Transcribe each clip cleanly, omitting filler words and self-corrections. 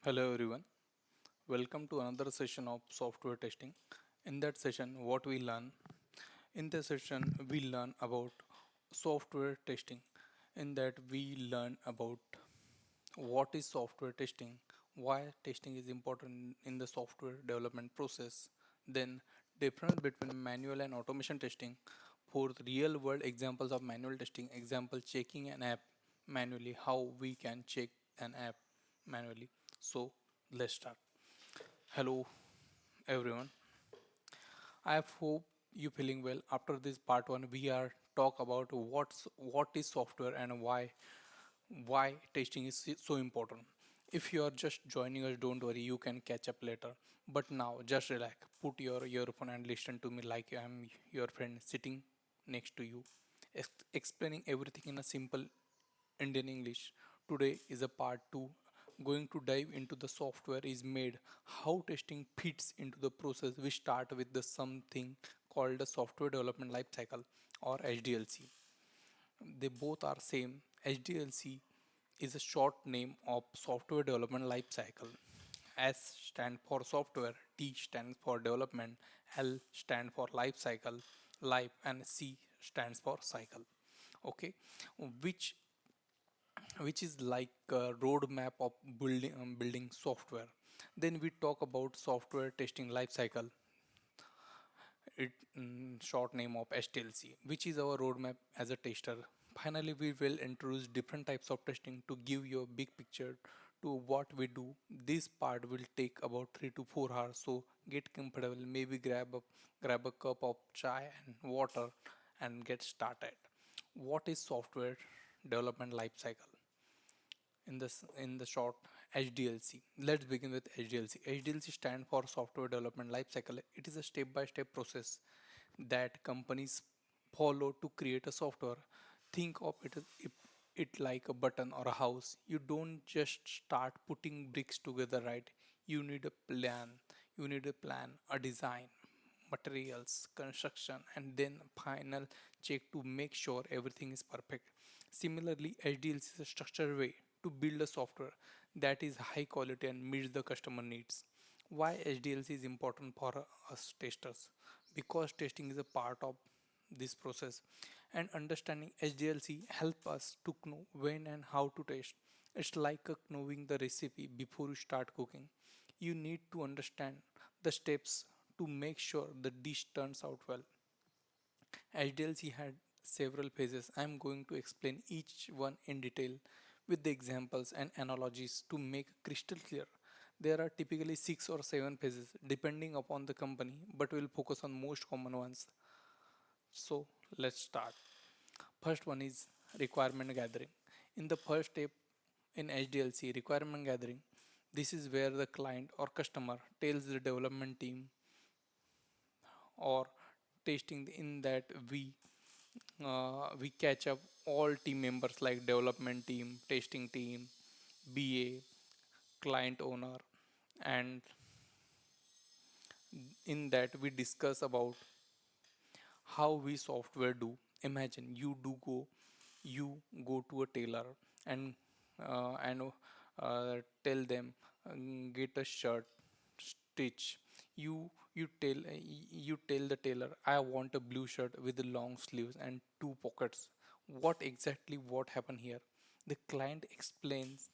Hello everyone, welcome to another session of software testing. In that session, what we learn? In this session, we learn about software testing. In that, we learn about what is software testing, why testing is important in the software development process, then difference between manual and automation testing, for real world examples of manual testing, example checking an app manually, how we can check an app manually. So let's start. Hello everyone. I hope you feeling well. After this part one, we are talk about what is software and why testing is so important. If you are just joining us, don't worry, you can catch up later. But now, just relax, put your earphone and listen to me like I am your friend sitting next to you, explaining everything in a simple Indian English. Today is a part 2 going to dive into the software is made, how testing fits into the process. We start with the something called the software development life cycle or SDLC. They both are same. SDLC is a short name of software development life cycle. S stand for software, D stands for development, L stand for life cycle, life, and C stands for cycle. Okay, which which is like a roadmap of building software. Then we talk about software testing life cycle, it short name of STLC, which is our roadmap as a tester. Finally, we will introduce different types of testing to give you a big picture to what we do. This part will take about 3 to 4 hours, so get comfortable. Maybe grab a cup of chai and water and get started. What is software development life cycle? In the short, SDLC. Let's begin with SDLC. SDLC stands for Software Development Lifecycle. It is a step-by-step process that companies follow to create a software. Think of it like a button or a house. You don't just start putting bricks together, right? You need a plan. You need a plan, a design, materials, construction, and then final check to make sure everything is perfect. Similarly, HDLC is a structured way to build a software that is high quality and meets the customer needs. Why HDLC is important for us testers? Because testing is a part of this process, and understanding HDLC help us to know when and how to test. It's like knowing the recipe before you start cooking. You need to understand the steps to make sure the dish turns out well. SDLC had several phases. I am going to explain each one in detail with the examples and analogies to make crystal clear. There are typically 6 or 7 phases depending upon the company, but we'll focus on most common ones. So let's start. First one is requirement gathering. In the first step in HDLC, requirement gathering, this is where the client or customer tells the development team or testing in that we catch up all team members like development team, testing team, BA, client owner, and in that we discuss about how we software do. Imagine you go to a tailor and tell them get a shirt stitch. You tell the tailor, I want a blue shirt with the long sleeves and 2 pockets. What happened here? The client explains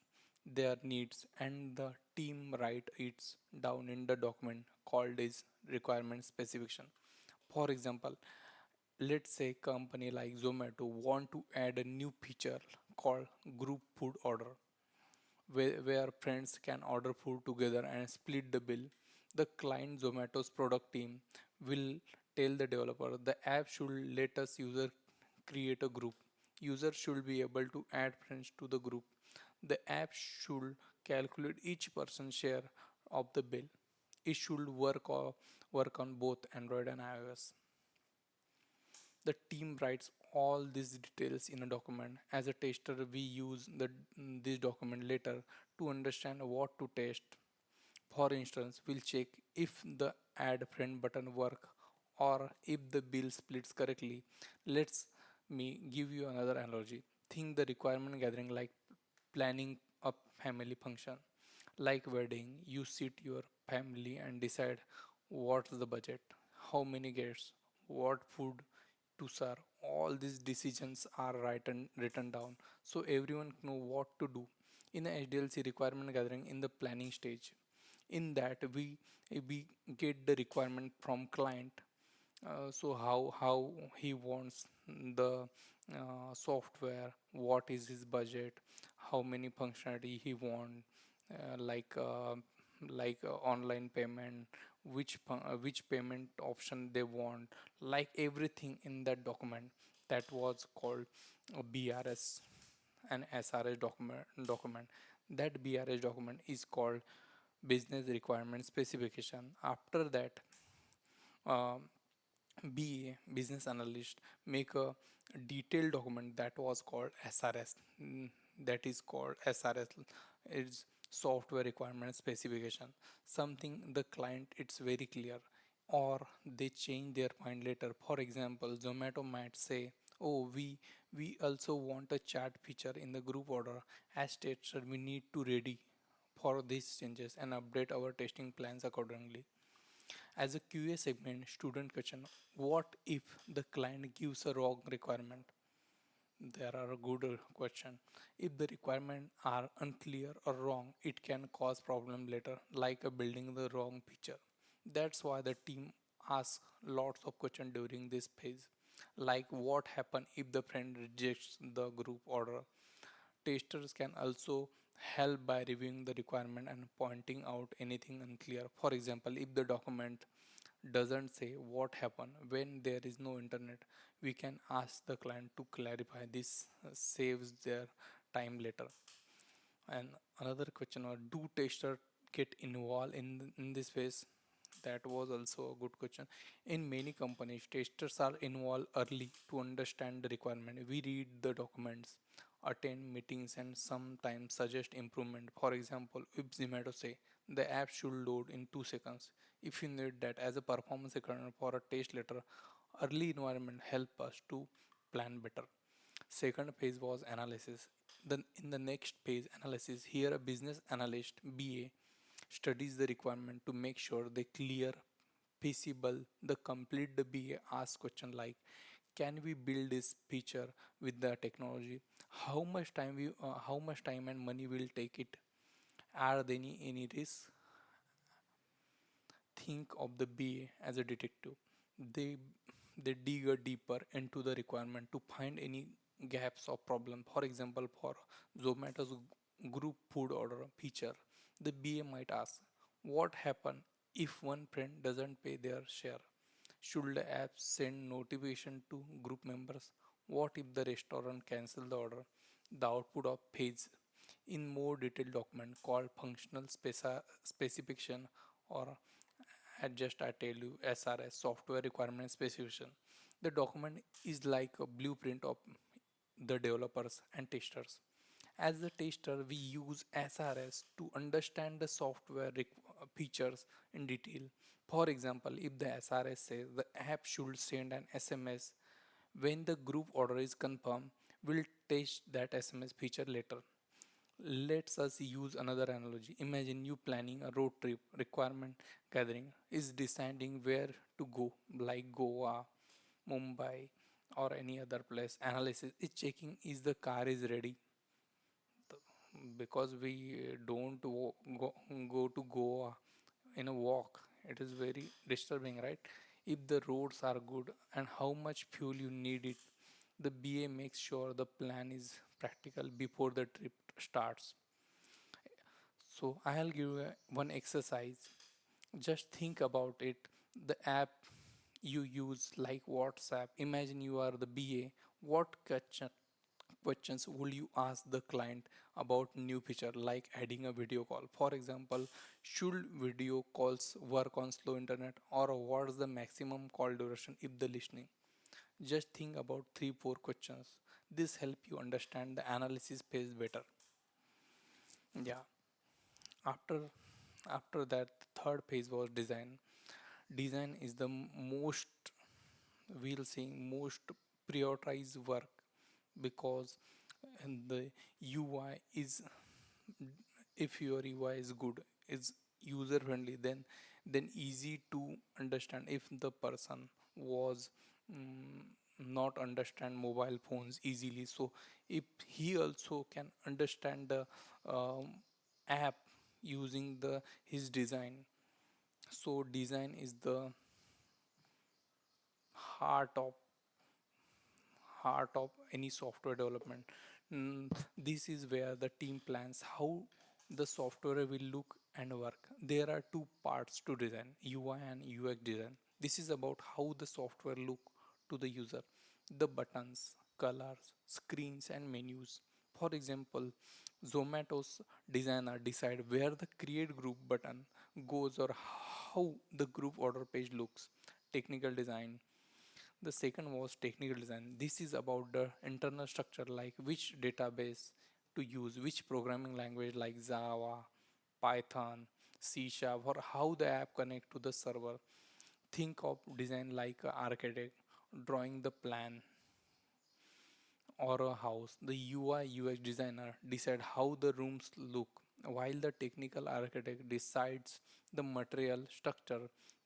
their needs and the team write it down in the document called as requirement specification. For example, let's say company like Zomato want to add a new feature called group food order, where friends can order food together and split the bill. The client Zomato's product team will tell the developer the app should let us user create a group. User should be able to add friends to the group. The app should calculate each person's share of the bill. It should work on both Android and iOS. The team writes all these details in a document. As a tester, we use this document later to understand what to test. For instance, we'll check if the add friend button work or if the bill splits correctly. Let's me give you another analogy. Think the requirement gathering like planning a family function. Like wedding, you sit your family and decide what's the budget, how many guests, what food to serve. All these decisions are written down so everyone know what to do. In a SDLC requirement gathering in the planning stage, in that we get the requirement from client, so how he wants the software, what is his budget, how many functionality he want, like online payment, which payment option they want, like everything in that document. That was called a BRS and SRS document. That BRS document is called business requirement specification. After that, um, BA, business analyst, make a detailed document that was called SRS. That is called SRS. It's software requirement specification. Something the client it's very clear, or they change their mind later. For example, Zomato might say, "Oh, we also want a chat feature in the group order. As stated, we need to ready for these changes and update our testing plans accordingly." As a QA segment, student question, what if the client gives a wrong requirement? There are a good question. If the requirements are unclear or wrong, it can cause problem later, like building the wrong picture. That's why the team asks lots of questions during this phase, like what happen if the friend rejects the group order. Testers can also help by reviewing the requirement and pointing out anything unclear. For example, if the document doesn't say what happened when there is no internet, we can ask the client to clarify. This saves their time later. And another question was, do tester get involved in this phase? That was also a good question. In many companies, testers are involved early to understand the requirement. We read the documents, attend meetings, and sometimes suggest improvement. For example, if Zomato say the app should load in 2 seconds, if you need that as a performance requirement for a test later, early environment help us to plan better. Second phase was analysis. Then in the next phase analysis, here a business analyst BA studies the requirement to make sure they clear, feasible, the complete. The BA asks question like, can we build this feature with the technology? How much time and money will take it? Are there any risk? Think of the BA as a detective. They they dig a deeper into the requirement to find any gaps or problem. For example, for Zomato's group food order feature, the BA might ask, what happen if one friend doesn't pay their share? Should the app send notification to group members? What if the restaurant cancel the order? The output of phase in more detailed document called functional specification, or just I tell you, SRS, software requirement specification. The document is like a blueprint of the developers and testers. As the tester, we use SRS to understand the software features in detail. For example, if the SRS says the app should send an SMS when the group order is confirmed, we'll test that SMS feature later. Let's us use another analogy. Imagine you planning a road trip. Requirement gathering is deciding where to go, like Goa, Mumbai, or any other place. Analysis is checking is the car is ready. Because we don't go to Goa in a walk. It is very disturbing, right? If the roads are good and how much fuel you need it, the BA makes sure the plan is practical before the trip starts. So I'll give one exercise. Just think about it. The app you use, like WhatsApp. Imagine you are the BA. What questions will you ask the client about new feature, like adding a video call? For example, should video calls work on slow internet, or what's the maximum call duration if the listening? Just think about 3 4 questions. This help you understand the analysis phase better. Yeah. After after that, third phase was design. Design is the most, we'll say, most prioritized work, because the UI If your UI is good, is user friendly, then easy to understand. If the person was mm, not understand mobile phones easily, so if he also can understand the um, app using the his design. So design is the heart of heart of any software development. This is where the team plans how the software will look and work. There are two parts to design: UI and UX design. This is about how the software look to the user, the buttons, colors, screens, and menus. For example, Zomato's designer decide where the create group button goes or how the group order page looks. Technical design, the second was technical design. This is about the internal structure, like which database to use, which programming language like Java, Python, C Sharp, or how the app connect to the server. Think of design like an architect drawing the plan or a house. The UI UX designer decide how the rooms look, while the technical architect decides the material structure.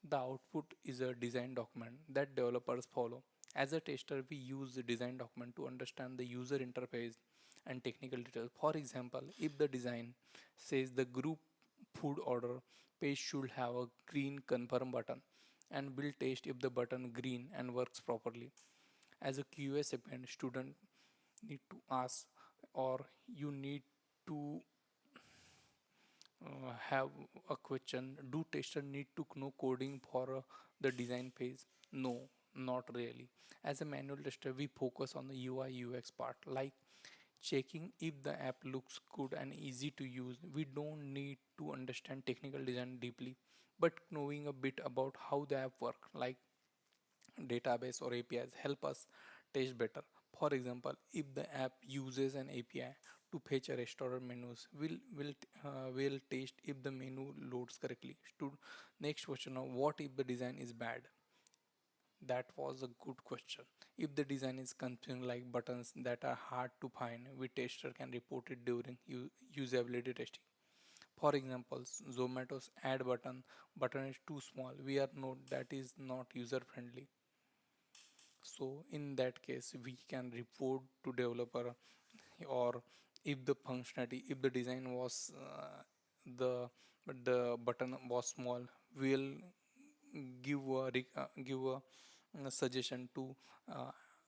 The output is a design document that developers follow. As a tester, we use the design document to understand the user interface and technical details. For example, if the design says the group food order page should have a green confirm button, and will test if the button green and works properly. As a QA student need to ask, or you need to have a question: do tester need to know coding for the design phase? No, not really. As a manual tester, we focus on the UI UX part, like checking if the app looks good and easy to use. We don't need to understand technical design deeply, but knowing a bit about how the app work, like database or APIs, help us test better. For example, if the app uses an API to fetch a restaurant menus, we'll test if the menu loads correctly. Next question: what if the design is bad? That was a good question. If the design is confusing, like buttons that are hard to find, we tester can report it during usability testing. For example, Zomato's add button is too small. We are note that is not user friendly. So in that case, we can report to developer. Or if the functionality, if the design was the the button was small, we'll give a suggestion to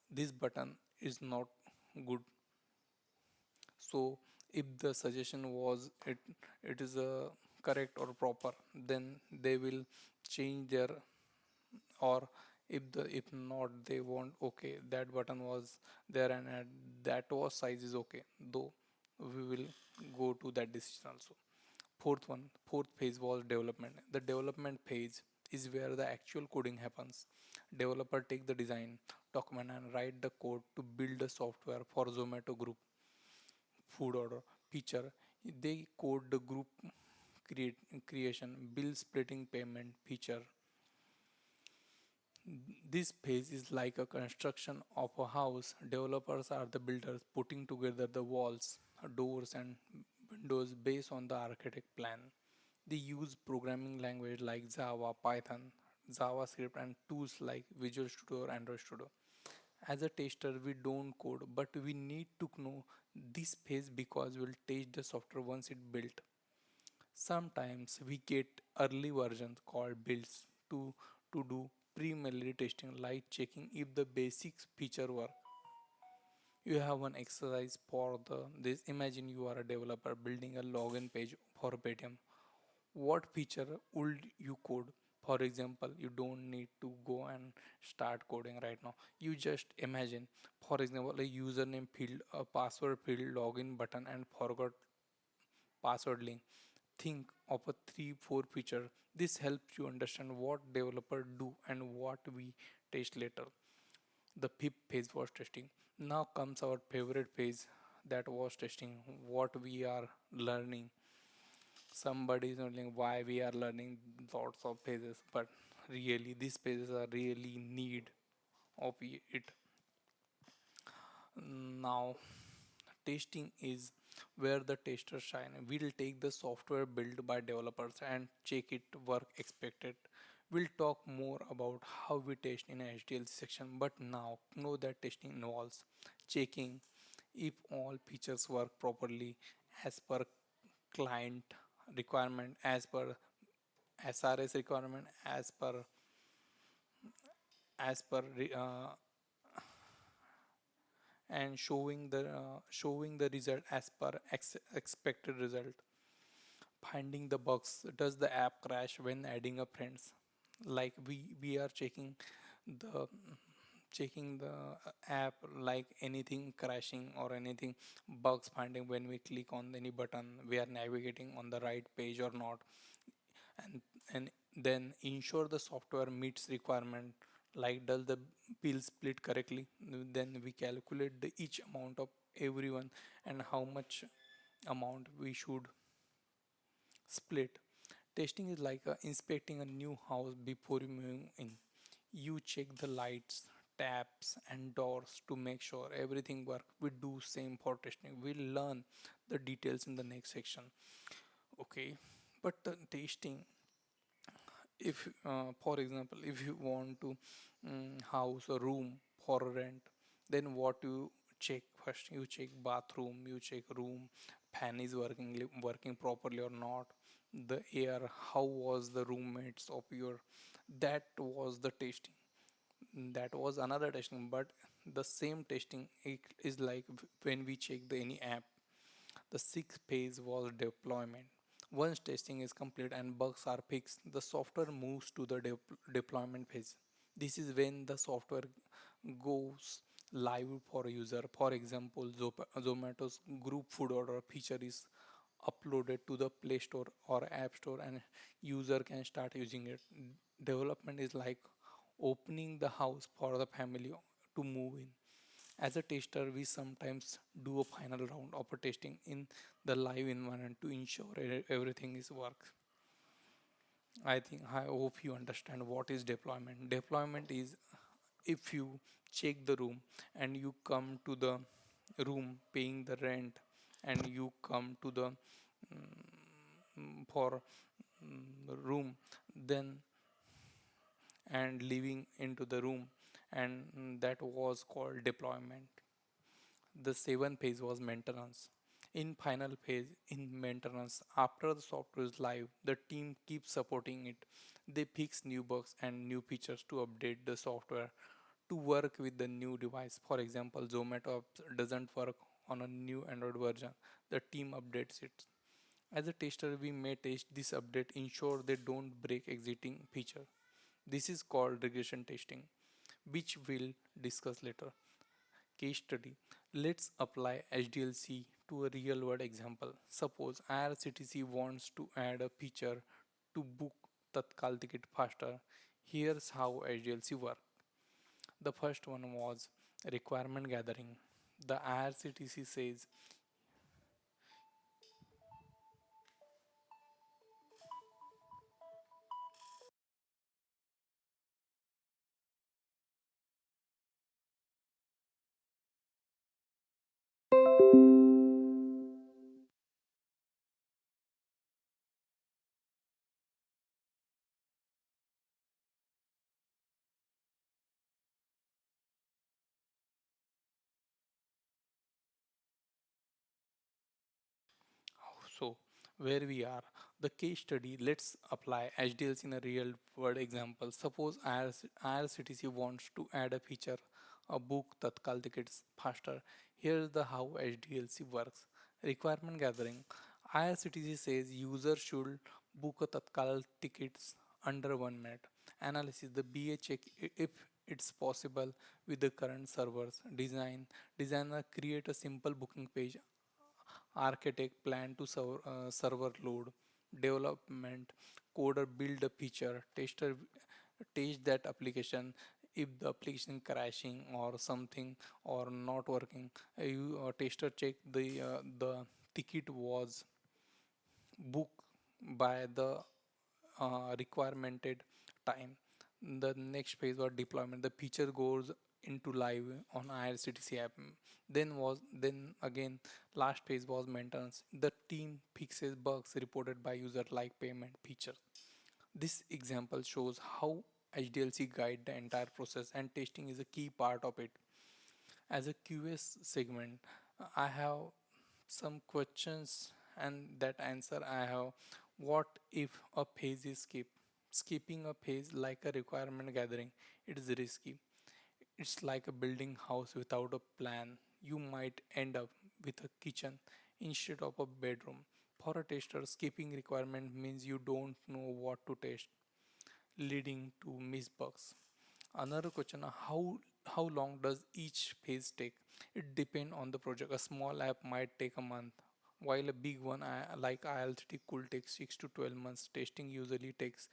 this button is not good. So if the suggestion was it is correct or proper, then they will change their. Or if not, they want, okay, that button was there, and that was size is okay, though we will go to that decision also. Fourth phase was development. The development phase is where the actual coding happens. Developer take the design document and write the code to build a software. For Zomato group food order feature, they code the group create creation, bill splitting, payment feature. This phase is like a construction of a house. Developers are the builders, putting together the walls, doors, and windows based on the architect plan. They use programming language like Java, Python, JavaScript, and tools like Visual Studio or Android Studio. As a tester, we don't code, but we need to know this phase because we'll test the software once it's built. Sometimes we get early versions called builds to do pre-melody testing, like checking if the basic feature work. You have one exercise for the this. Imagine you are a developer building a login page for Paytm. What feature would you code? For example, you don't need to go and start coding right now. You just imagine, for example, a username field, a password field, login button, and forgot password link. Think of a 3 4 feature. This helps you understand what developer do and what we test later. The fifth phase was testing. Now comes our favorite phase, that was testing. What we are learning. Somebody is wondering why we are learning lots of phases, but really these phases are really need of it. Now testing is where the testers shine. We'll take the software built by developers and check it work expected. We'll talk more about how we test in a SDLC section, but now know that testing involves checking if all features work properly as per client requirement, as per SRS requirement, as per and showing the result as per expected result. Finding the bugs. Does the app crash when adding a friends? Like we are checking the app, like anything crashing or anything bugs finding when we click on any button, we are navigating on the right page or not. And and then ensure the software meets requirement, like does the bill split correctly. Then we calculate the each amount of everyone and how much amount we should split. Testing is like inspecting a new house before you move in. You check the lights, taps and doors to make sure everything works. We do same for testing. We'll learn the details in the next section. Okay, but the testing, if for example, if you want to house a room for rent, then what you check first? You check bathroom, you check room, fan is working properly or not, the air, how was the roommates of your. That was the testing. That was another testing. But the same testing is like when we check the any app. The sixth phase was deployment. Once testing is complete and bugs are fixed, the software moves to the deployment phase. This is when the software goes live for a user. For example, Zomato's group food order feature is uploaded to the Play Store or App Store and user can start using it. Development is like opening the house for the family to move in. As a tester, we sometimes do a final round of a testing in the live environment to ensure everything is work. I hope you understand what is deployment. Deployment is if you check the room and you come to the room paying the rent, and you come to the for room, then and living into the room, and that was called deployment. The seventh phase was maintenance. In final phase, in maintenance, after the software is live, the team keeps supporting it. They fix new bugs and new features to update the software to work with the new device. For example, Zomato doesn't work on a new Android version. The team updates it. As a tester, we may test this update, ensure they don't break existing feature. This is called regression testing, which we'll discuss later. Case study. Let's apply SDLC to a real world example. Suppose IRCTC wants to add a feature to book Tatkal ticket faster. Here's how SDLC works. The first one was requirement gathering. The IRCTC says, so where we are. The case study, let's apply HDLC in a real world example. Suppose IRCTC wants to add a feature, a book Tatkal tickets faster. Here's the how HDLC works. Requirement gathering. IRCTC says user should book a Tatkal tickets under 1 minute. Analysis. The BA check if it's possible with the current servers. Designer create a simple booking page. Architect plan to server load. Development coder build a feature. Tester test that application. If the application crashing or something or not working, you tester check the ticket was booked by the requiremented time. The next phase was deployment. The feature goes into live on IRCTC app. Then again, last phase was maintenance. The team fixes bugs reported by user like payment features. This example shows how HDLC guide the entire process and testing is a key part of it. As a QS segment, I have some questions and that answer I have. What if a phase is skipped? Skipping a phase like a requirement gathering, it is risky. It's like a building house without a plan. You might end up with a kitchen instead of a bedroom. For a tester, skipping requirement means you don't know what to test, leading to missed bugs. Another question: how long does each phase take? It depends on the project. A small app might take a month, while a big one like ILCT could take 6 to 12 months. Testing usually takes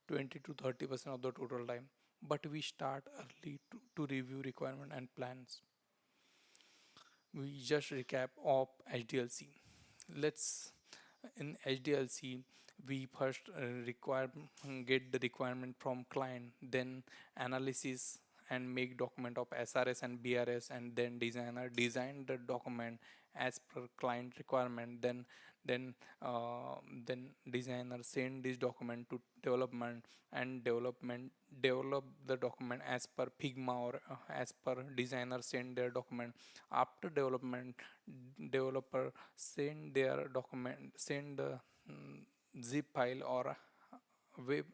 20 to 30% of the total time. But we start early to review requirement and plans. We just recap of HDLC. Let's in HDLC we first get the requirement from client, then analysis and make document of SRS and BRS, and then designer design the document as per client requirement. Then designer send this document to development, and development develop the document as per Figma or as per designer send their document. After development, developer send the zip file or web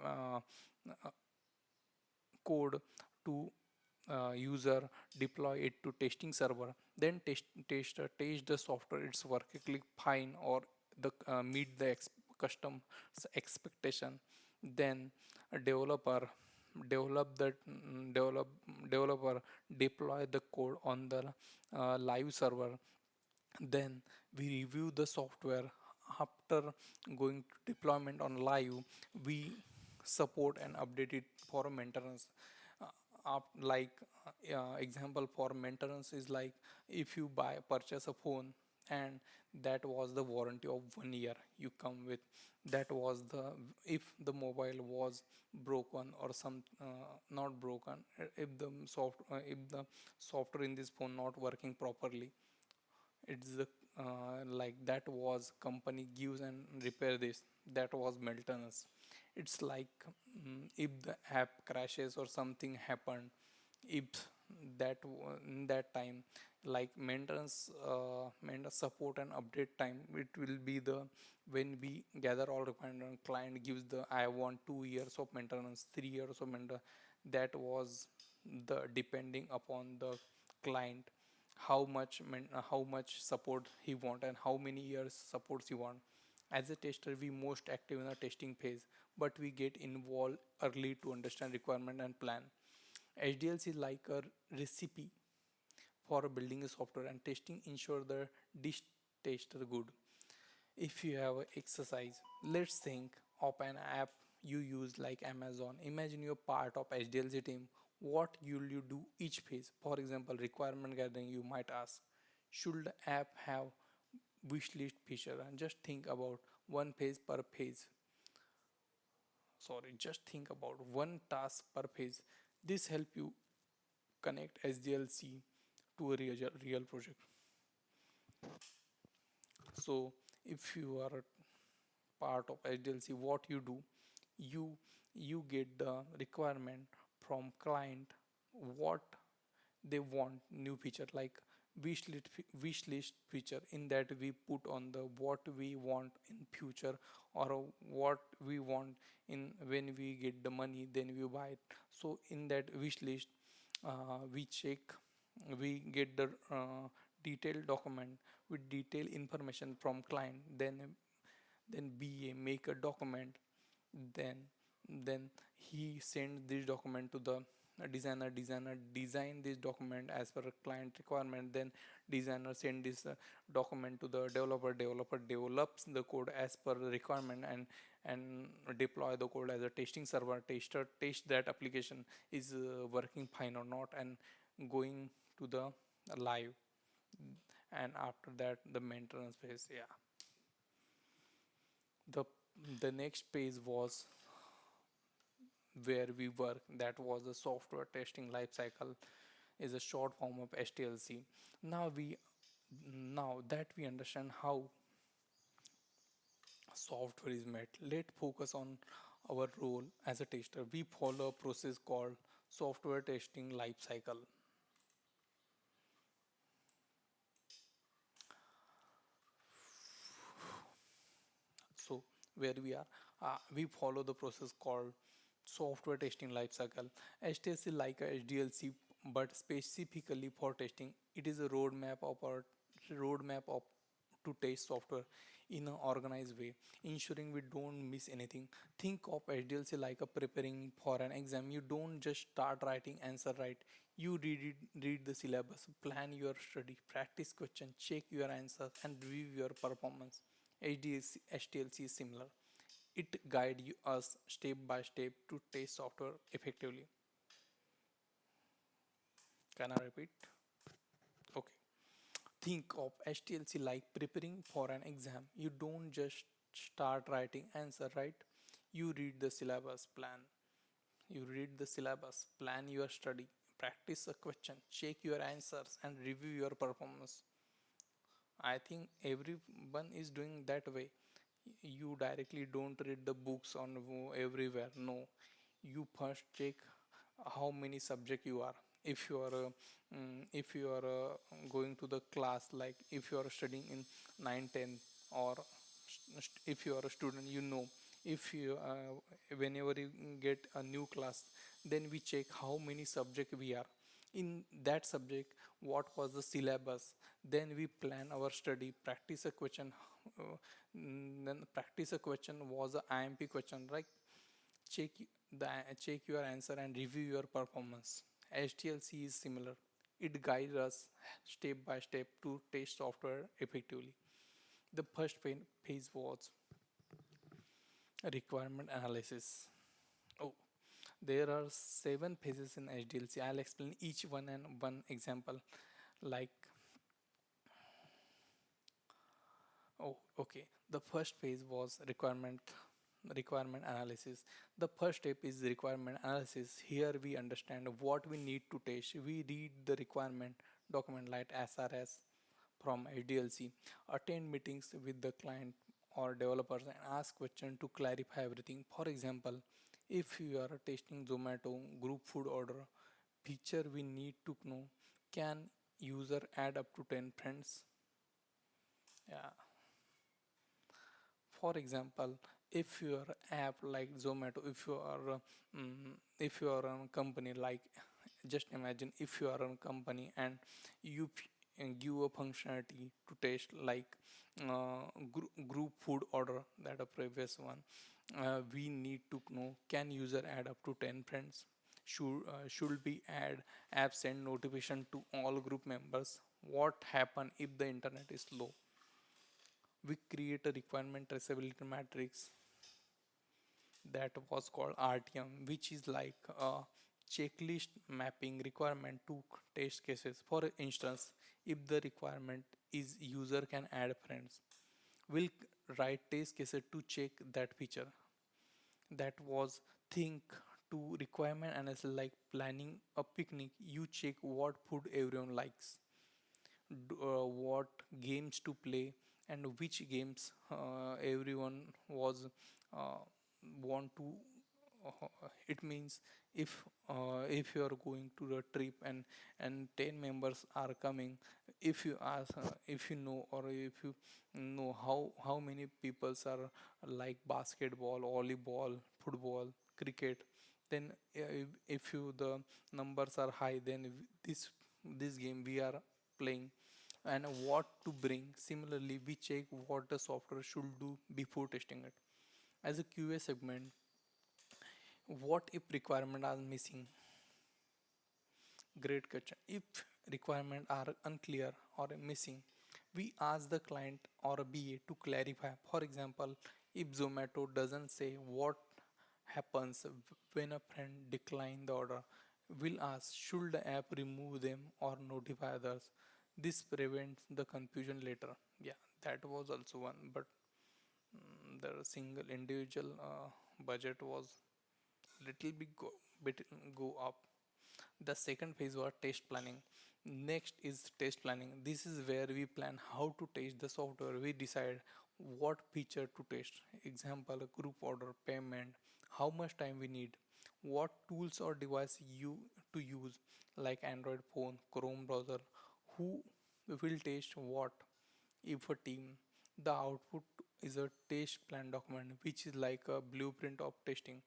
code to user, deploy it to testing server, then test the software it's working fine or the meet the custom expectation. Then a develop the develop developer deploy the code on the live server. Then we review the software. After going to deployment on live, we support and update it for maintenance. Like example for maintenance is like if you purchase a phone and that was the warranty of 1 year you come with. That was the if the mobile was broken or some not broken, if the software in this phone not working properly, it's the like that was company gives and repair this. That was maintenance. It's like if the app crashes or something happened, if in that time, like maintenance support and update time, it will be the when we gather all requirement, client gives the I want 2 years of maintenance, 3 years of maintenance. That was the depending upon the client, how much support he want and how many years supports he want. As a tester, we most active in the testing phase, but we get involved early to understand requirement and plan. HDLC is like a recipe for building a software, and testing ensure the dish taste good. If you have a exercise, let's think of an app you use like Amazon. Imagine you're part of HDLC team. What will you do each phase? For example, requirement gathering, you might ask, should the app have wish list feature? And just think about one phase per phase. Sorry, just think about one task per phase. This help you connect SDLC to a real project. So if you are a part of SDLC, what you do, you you get the requirement from client, what they want new feature like wish list feature. In that we put on the what we want in future or what we want in when we get the money then we buy it. So in that wish list, we check, we get the detailed document with detailed information from client. Then BA make a document. Then then he sends this document to the designer design this document as per client requirement. Then designer send this document to the developer develops the code as per the requirement and deploy the code as a testing server. Tester test that application is working fine or not and going to the live. And after that the maintenance phase. Yeah, the the next phase was where we work, that was the software testing life cycle. is a short form of STLC. Now we now that we understand how software is made, let's focus on our role as a tester. We follow a process called software testing life cycle. So where we follow the process called software testing lifecycle. STLC like a SDLC, but specifically for testing, it is a roadmap of to test software in an organized way, ensuring we don't miss anything. Think of SDLC like a preparing for an exam. You don't just start writing answer right. You read the syllabus, plan your study, practice question, check your answers, and review your performance. STLC is similar. It guides us step by step to test software effectively. Can I repeat? Okay. Think of STLC like preparing for an exam. You don't just start writing answer, right? You read the syllabus plan. You read the syllabus, plan your study, practice a question, check your answers, and review your performance. I think everyone is doing that way. You directly don't read the books on everywhere. No, you first check how many subject you are. If you are if you are going to the class, like if you are studying in 9, 10, or if you are a student, you know, if you whenever you get a new class, then we check how many subject we are in that subject, what was the syllabus, then we plan our study, practice a question. Then practice a question was a IMP question, right? check Check your answer and review your performance. STLC is similar. It guides us step by step to test software effectively. The first phase was requirement analysis. Oh, there are 7 phases in SDLC. I'll explain each one and one example. Like, oh, okay. The first phase was requirement analysis. The first step is requirement analysis. Here we understand what we need to test. We read the requirement document like SRS from SDLC, attend meetings with the client or developers and ask questions to clarify everything. For example, if you are testing Zomato group food order, feature we need to know, can user add up to 10 friends? Yeah. For example, if your app like Zomato, if you are a company, like just imagine if you are a company and you give a functionality to test like group food order, that a previous one. We need to know, can user add up to 10 friends? Should be add app send notification to all group members? What happen if the internet is slow? We create a requirement traceability matrix that was called RTM, which is like a checklist mapping requirement to test cases. For instance, if the requirement is user can add friends, we'll write test cases to check that feature. That was think to requirement analysis like planning a picnic. You check what food everyone likes, what games to play, and which games everyone was uh, want to it means if you are going to the trip and 10 members are coming, if you ask if you know, or if you know how many peoples are like basketball, volleyball, football, cricket, then if you the numbers are high, then this game we are playing, and what to bring. Similarly, we check what the software should do before testing it. As a QA segment, what if requirements are missing? Great question. If requirements are unclear or missing, we ask the client or a BA to clarify. For example, if Zomato doesn't say what happens when a friend decline the order, we'll ask, should the app remove them or notify others? This prevents the confusion later. Yeah, that was also one, but the single individual budget was little bit go up. The second phase was test planning. Next is test planning. This is where we plan how to test the software. We decide what feature to test. Example, a group order, payment, how much time we need, what tools or device you to use, like Android phone, Chrome browser, who will test what. If a team, the output is a test plan document, which is like a blueprint of testing.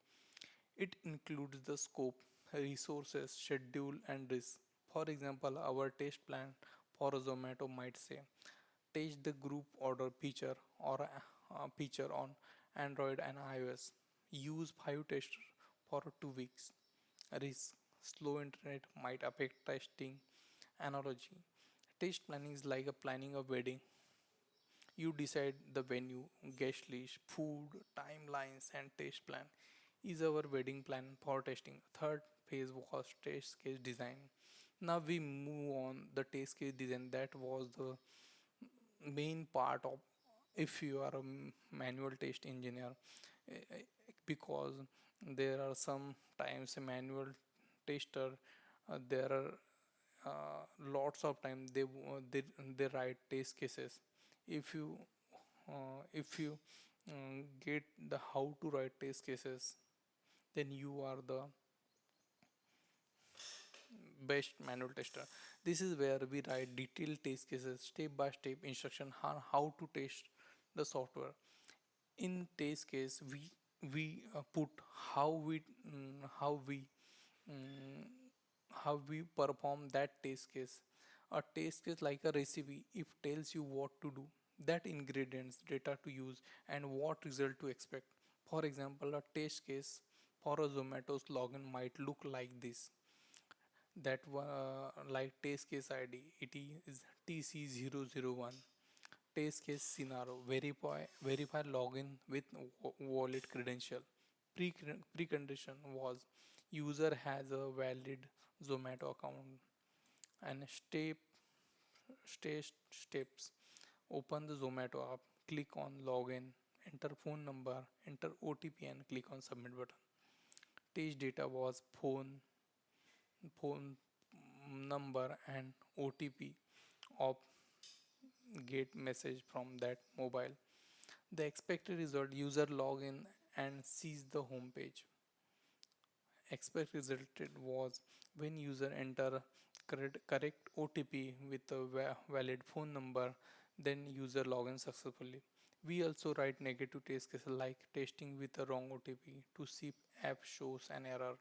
It includes the scope, resources, schedule, and risk. For example, our test plan for Zomato might say test the group order feature or a feature on Android and iOS. Use 5 testers for 2 weeks. Risk slow internet might affect testing. Analogy, test planning is like a planning a wedding. You decide the venue, guest list, food, timelines, and test plan. Is our wedding plan for testing. Third phase was test case design. Now we move on the test case design. That was the main part of if you are a manual test engineer, eh, because there are sometimes a manual tester, there are lots of time they write test cases. If you get the how to write test cases, then you are the best manual tester. This is where we write detailed test cases, step by step instruction on how to test the software. In test case, we put how we mm, how we mm, how we perform that test case. A test case like a recipe, if tells you what to do, that ingredients, data to use, and what result to expect. For example, a test case for a Zomato's login might look like this. That like test case ID, it is TC001. Test case scenario, verify login with wallet credential. Precondition was user has a valid Zomato account. And steps, open the Zomato app, click on login, enter phone number, enter OTP, and click on submit button. Test data was phone number and OTP of get message from that mobile. The expected result, user login and sees the home page. Expect resulted was when user enter correct OTP with a valid phone number, then user login successfully. We also write negative test cases like testing with a wrong OTP to see app shows an error.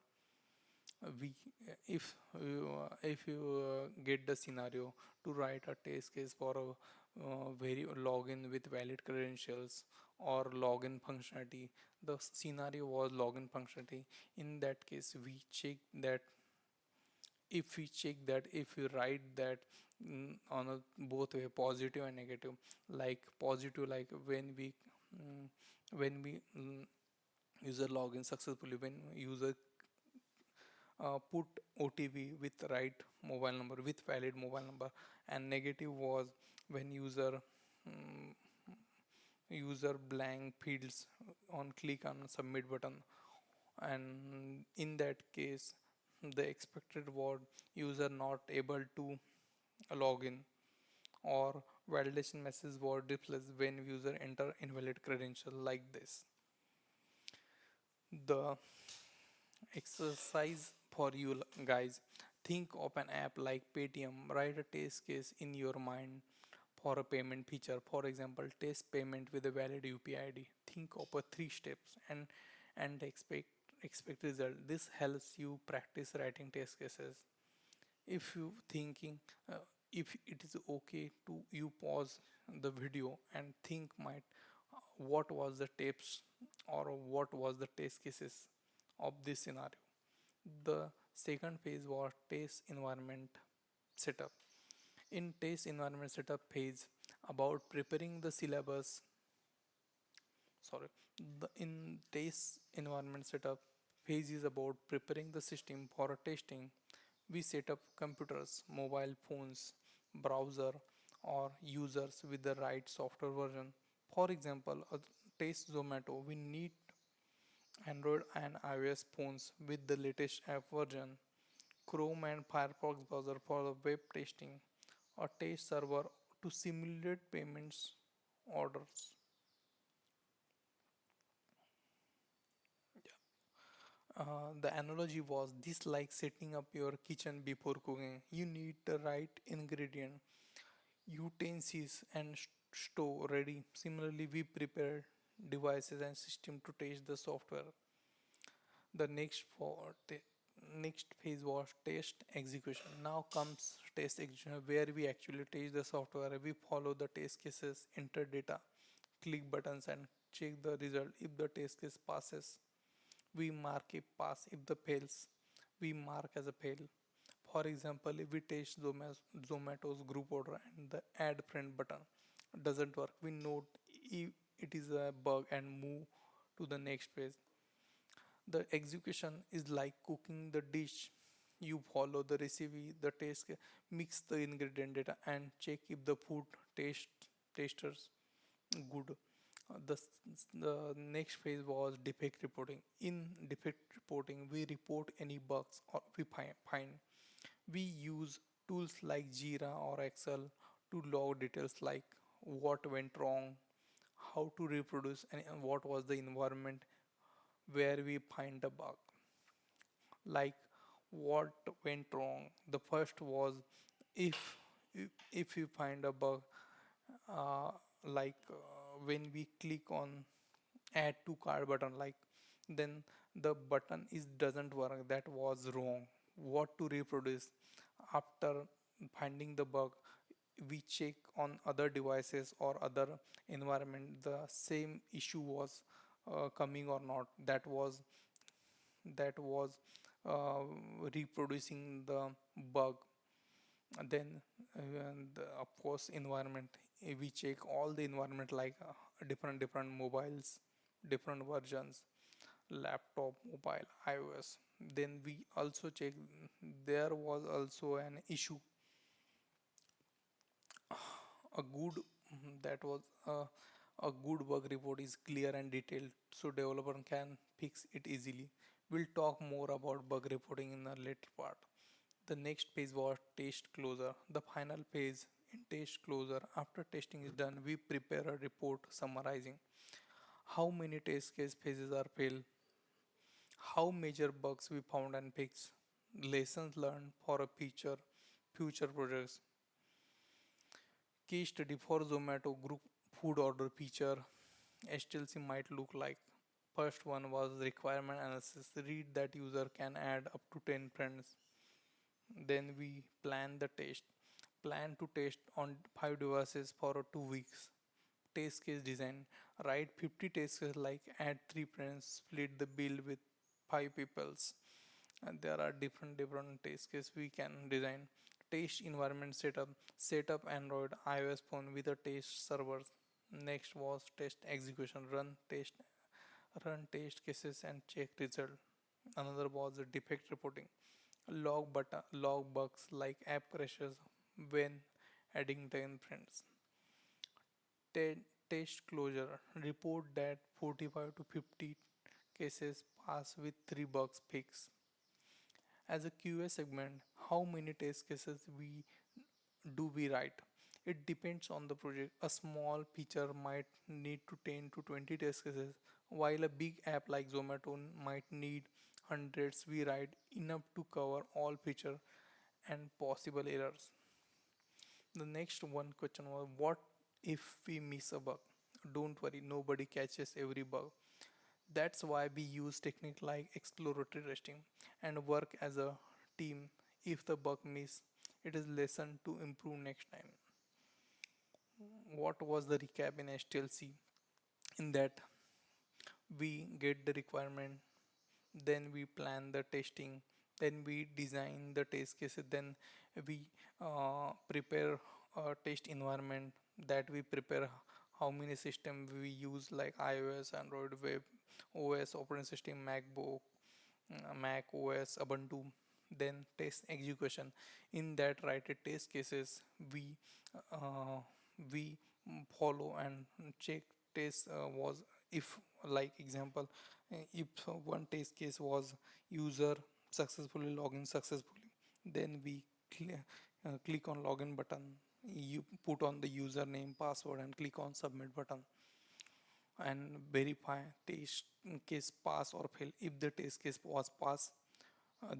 We if you get the scenario to write a test case for a very login with valid credentials or login functionality, the scenario was login functionality. In that case, we check that if we write that on a both way, positive and negative. Like positive, like mm, when we user login successfully, when user put OTP with right mobile number, with valid mobile number. And negative was when mm, user blank fields on click on submit button. And in that case, the expected word, user not able to log in, or validation message word displays when user enter invalid credential, like this. The exercise for you guys, think of an app like Paytm. Write a test case in your mind for a payment feature. For example, test payment with a valid UPI ID. Think of a 3 steps and expect result. This helps you practice writing test cases. If you thinking, if it is okay to you pause the video and think might what was the tips or what was the test cases of this scenario. The second phase was test environment setup. In test environment setup phase, about preparing the syllabus, sorry, the in test environment setup phase is about preparing the system for a testing. We set up computers, mobile phones, browser, or users with the right software version. For example, a test Zomato, we need Android and iOS phones with the latest app version. Chrome and Firefox browser for the web testing, a test server to simulate payments orders. The analogy was this like setting up your kitchen before cooking. You need the right ingredient, utensils, and stove ready. Similarly, we prepare devices and system to test the software. The next phase was test execution. Now comes test execution where we actually test the software. We follow the test cases, enter data, click buttons and check the result. If the test case passes, we mark a pass. If the fails, we mark as a fail. For example, if we test Zomato's group order and the add friend button doesn't work, we note if it is a bug and move to the next phase. The execution is like cooking the dish. You follow the recipe, the taste, mix the ingredient data, and check if the food taste tasters good. The next phase was defect reporting. In defect reporting, we report any bugs or we find. We use tools like Jira or Excel to log details like what went wrong, how to reproduce, and what was the environment where we find the bug. Like what went wrong. The first was if if you find a bug, uh, when we click on add to cart button, like then the button is doesn't work. That was wrong. What to reproduce after finding the bug? We check on other devices or other environment the same issue was coming or not. That was uh, reproducing the bug. And then of course environment. We check all the environment like different mobiles, different versions, laptop, mobile, iOS. Then we also check there was also an issue. A good that was a good bug report is clear and detailed so developer can fix it easily. We'll talk more about bug reporting in the later part. The next phase was test closure. The final phase in test closure, after testing is done, we prepare a report summarizing how many test case phases are failed, how major bugs we found and fixed, lessons learned for a future projects. Case study for Zomato group food order feature STLC might look like. First one was requirement analysis. Read that user can add up to 10 friends. Then we plan the test. Plan to test on 5 devices for 2 weeks. Test case design. Write 50 test cases like add 3 friends, split the bill with 5 peoples. And there are different test cases we can design. Test environment setup. Set up Android iOS phone with a test servers. Next was test execution. Run test cases and check result. Another was the defect reporting. Log bugs like app crashes when adding 10 friends. Test closure. Report that 45 to 50 cases pass with 3 bugs fixed. As a QA segment, how many test cases we write? It depends on the project. A small feature might need to 10 to 20 test cases, while a big app like Zomato might need hundreds. We write enough to cover all feature and possible errors. The next one question was what if we miss a bug? Don't worry, nobody catches every bug. That's why we use technique like exploratory testing and work as a team. If the bug miss, it is lesson to improve next time. What was the recap in STLC? In that we get the requirement, then we plan the testing, then we design the test cases, then we prepare a test environment, that we prepare how many system we use like iOS, Android, web OS, operating system, MacBook, Mac OS, Ubuntu. Then test execution. In that write a test cases uh, we follow and check test was if like example if one test case was user successfully login successfully, Then we click on login button. You put on the username, password, and click on submit button and verify test case pass or fail. If the test case was pass,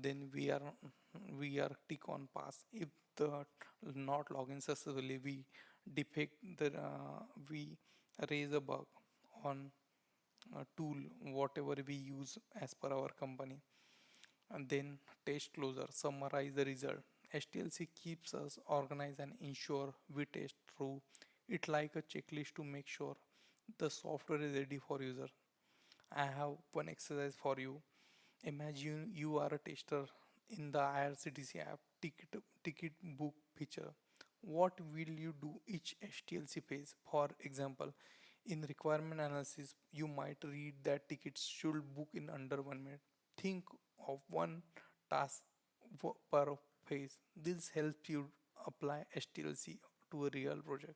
then we are tick on pass. If the not login successfully, we defect we raise a bug on a tool whatever we use as per our company. And then test closer, summarize the result. STLC keeps us organized and ensure we test through it like a checklist to make sure the software is ready for user. I have one exercise for you. Imagine you are a tester in the IRCTC app ticket book feature. What will you do each STLC page? For example, in requirement analysis, you might read that tickets should book in under 1 minute. Think of one task per phase. This helps you apply STLC to a real project.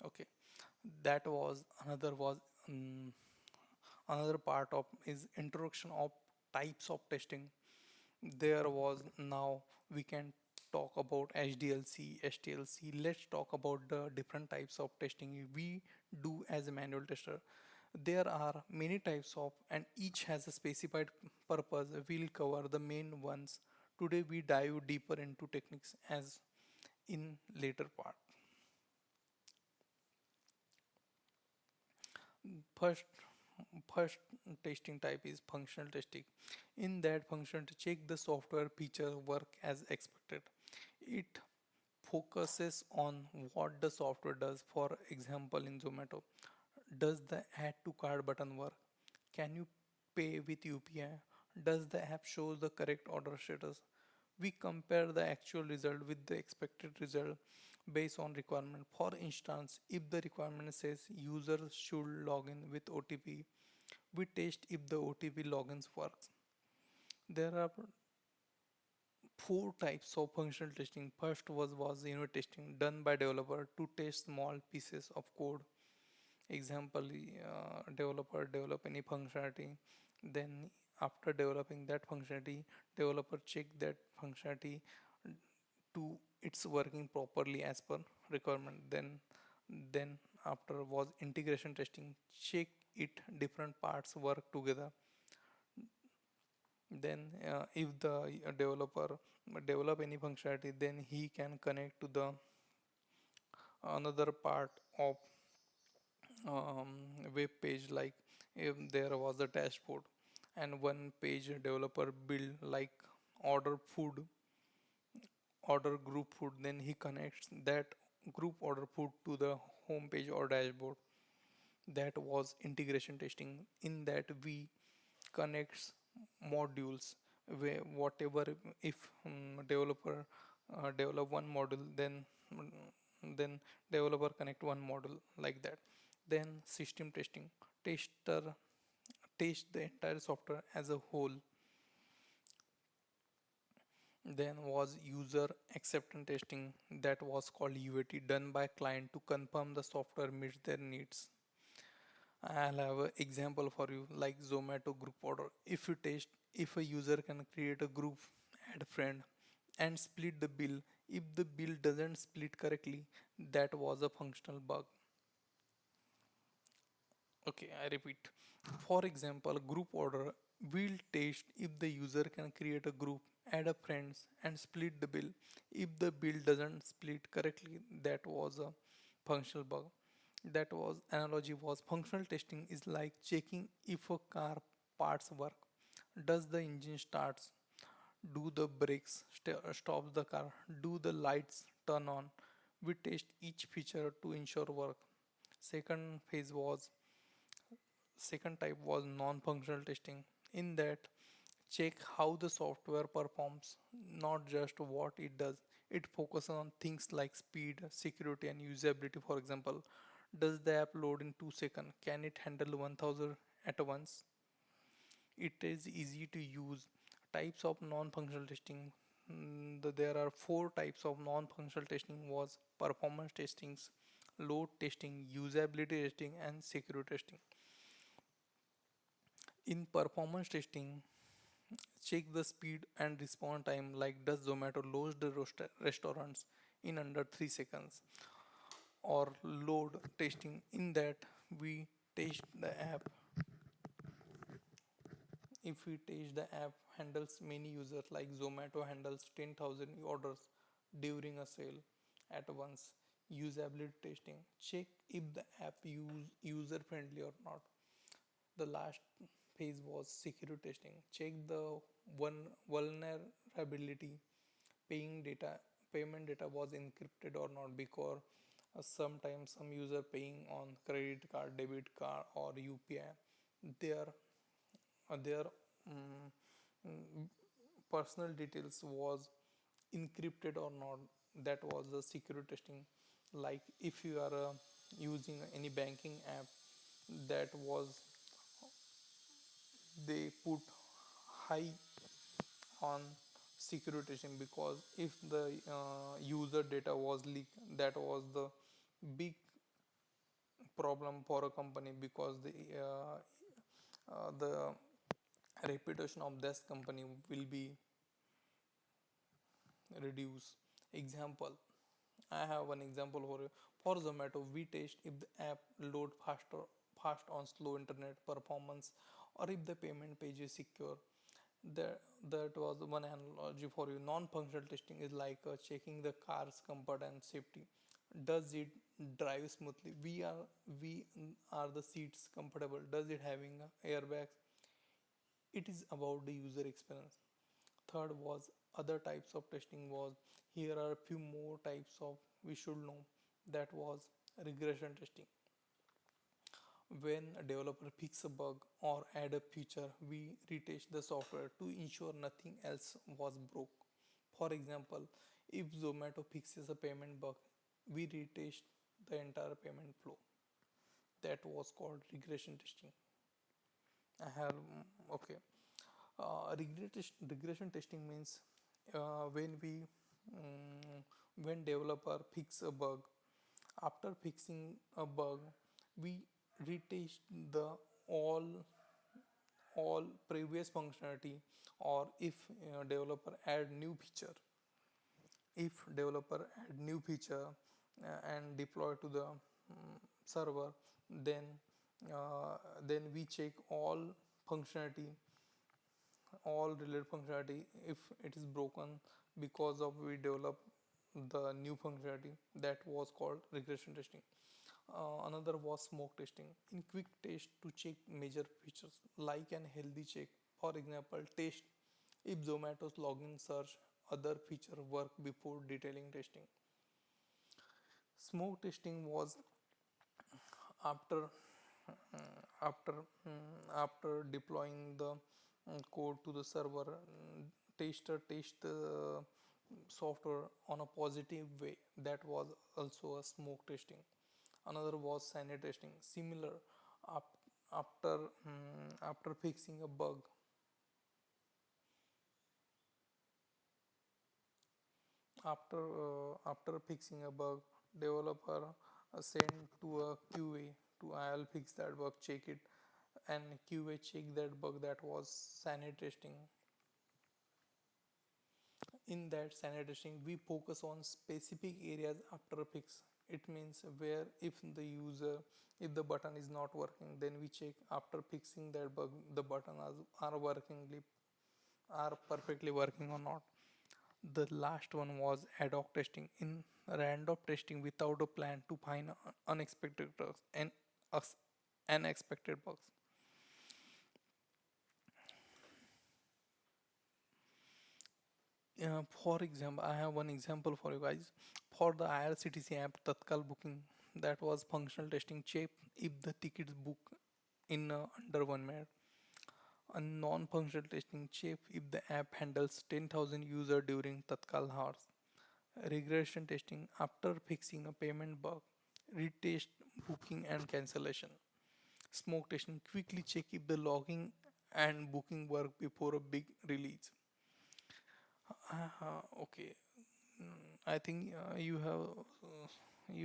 Okay, that was um, another part of is introduction of types of testing. There was now we can talk about HDLC, STLC. Let's talk about the different types of testing we do as a manual tester. There are many types of and each has a specified purpose. We'll cover the main ones. Today we dive deeper into techniques as in later part. First, first testing type is functional testing. In that function to check the software feature work as expected. It focuses on what the software does. For example, in Zomato, does the add to cart button work? Can you pay with UPI? Does the app show the correct order status? We compare the actual result with the expected result based on requirement. For instance, if the requirement says user should log in with OTP, we test if the OTP logins works. There are four types of functional testing. First was unit testing done by developer to test small pieces of code. Example, developer develop any functionality, then after developing that functionality, developer check that functionality to it's working properly as per requirement. Then after was integration testing, check it different parts work together. Then if the developer develop any functionality, then he can connect to the another part of web page. Like if there was a dashboard and one page developer build like order food, order group food, then he connects that group order food to the home page or dashboard. That was integration testing. In that we connects modules where whatever, if developer develop one model, then developer connect one model like that. Then system testing, tester test the entire software as a whole. Then was user acceptance testing, that was called UAT, done by client to confirm the software meets their needs. I'll have an example for you like Zomato group order. If you test if a user can create a group, add friend, and split the bill. If the bill doesn't split correctly, that was a functional bug. Okay, I repeat. For example, group order will test if the user can create a group, add a friends, and split the bill. If the bill doesn't split correctly, that was a functional bug. That was analogy was functional testing is like checking if a car parts work. Does the engine starts? Do the brakes stops the car? Do the lights turn on? We test each feature to ensure work. Second phase was Second type was non-functional testing. In that, check how the software performs, not just what it does. It focuses on things like speed, security, and usability. For example, does the app load in 2 seconds? Can it handle 1000 at once? It is easy to use. Types of non-functional testing. There are four types of non-functional testing was performance testings load testing, usability testing, and security testing. In performance testing, check the speed and response time, like does Zomato load the restaurants in under 3 seconds, or load testing in that we test the app. If we test the app handles many users, like Zomato handles 10,000 orders during a sale at once. Usability testing, check if the app is user friendly or not. The last phase was security testing, check the one vulnerability, paying data payment data was encrypted or not, because sometimes some user paying on credit card, debit card, or UPI, their their mm, mm, personal details was encrypted or not. That was the security testing. Like if you are using any banking app, that was, they put high on security testing, because if the user data was leaked, that was the big problem for a company, because the reputation of this company will be reduced. Example, I have one example for you. For Zomato, we test if the app load fast on slow internet performance, or if the payment page is secure. That was one analogy for you. Non-functional testing is like checking the car's comfort and safety. Does it drive smoothly? We are the seats comfortable? Does it having airbags? It is about the user experience. Third was other types of testing was, here are a few more types of we should know. That was regression testing. When a developer fix a bug or add a feature, we retest the software to ensure nothing else was broke. For example, if Zomato fixes a payment bug, we retest the entire payment flow. That was called regression testing. I have okay. Regression testing means when we when developer fix a bug. After fixing a bug, we retest the all all previous functionality, or if developer add new feature. If developer add new feature and deploy to the server, then then we check functionality all related functionality. If it is broken because of we develop the new functionality, that was called regression testing. Another was smoke testing. In quick test to check major features, like an healthy check. For example, test if Zomato's login search other feature work before detailing testing. Smoke testing was after after after deploying the code to the server. Tester test the software on a positive way. That was also a smoke testing. Another was sanity testing, similar. After after fixing a bug, after fixing a bug, developer send to a QA to, I'll fix that bug, check it, and QA check that bug. That was sanity testing. In that sanity testing, we focus on specific areas after a fix. It means where if the user, if the button is not working, then we check after fixing that bug the button are workingly, are perfectly working or not. The last one was ad hoc testing. In random testing without a plan to find unexpected bugs and unexpected bugs. For example, I have one example for you guys. For the IRCTC app Tatkal booking, that was functional testing check if the tickets book in under 1 minute. A non-functional testing check if the app handles 10,000 users during Tatkal hours. Regression testing after fixing a payment bug, retest booking and cancellation. Smoke testing quickly check if the logging and booking work before a big release. Okay, I think you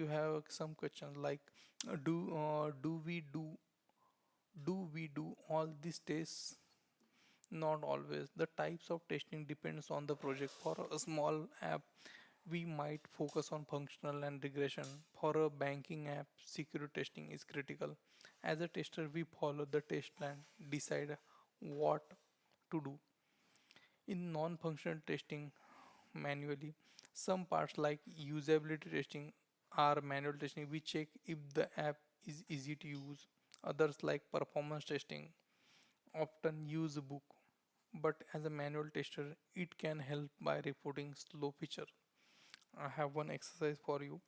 have some questions like do we do all these tests? Not always. The types of testing depends on the project. For a small app, we might focus on functional and regression. For a banking app, security testing is critical. As a tester, we follow the test plan, decide what to do. In non-functional testing, manually, some parts like usability testing are manual testing. We check if the app is easy to use. Others like performance testing often use a book, but as a manual tester, it can help by reporting slow feature. I have one exercise for you.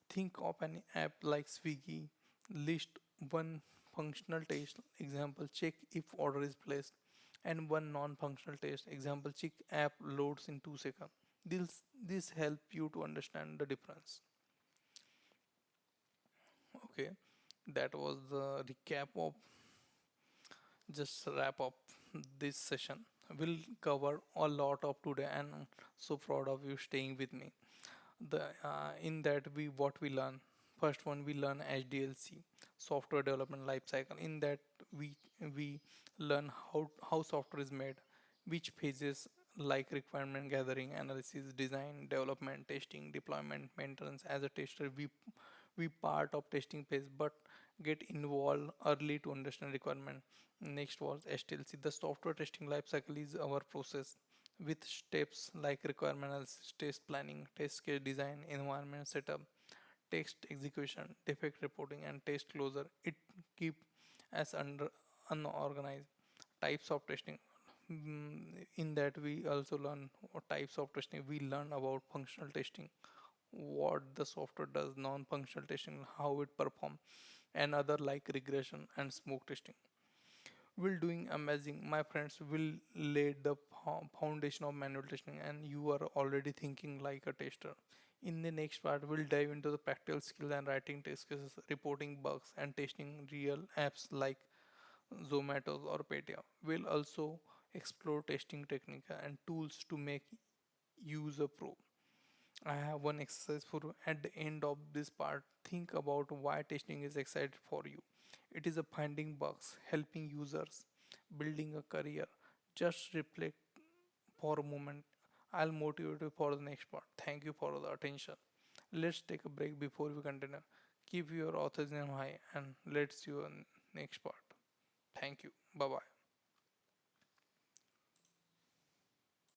Think of an app like Swiggy, list one functional test, example, check if order is placed, and one non-functional test, example, check app loads in 2 seconds. This help you to understand the difference. Okay, that was the recap of just wrap up this session. We'll cover a lot of today, and I'm so proud of you staying with me. The In that we what we learn, first one we learn SDLC, software development life cycle. In that we learn how software is made, which phases like requirement gathering, analysis, design, development, testing, deployment, maintenance. As a tester, we part of testing phase but get involved early to understand requirement. Next was STLC. The software testing life cycle is our process with steps like requirement analysis, test planning, test case design, environment setup, test execution, defect reporting, and test closure. It keep as under unorganized. Types of testing. In that we also learn what types of testing. We learn about functional testing, what the software does, non-functional testing, how it perform, and other like regression and smoke testing. Will doing amazing. My friends will lay the foundation of manual testing, and you are already thinking like a tester. In the next part, we'll dive into the practical skill and writing test cases, reporting bugs, and testing real apps like Zomato or Paytm. We'll also explore testing technique and tools to make use a pro. I have one exercise for you. At the end of this part, think about why testing is exciting for you. It is a finding bugs, helping users, building a career. Just reflect for a moment. I'll motivate you for the next part. Thank you for the attention. Let's take a break before we continue. Keep your enthusiasm high and let's see you in next part. Thank you. Bye bye.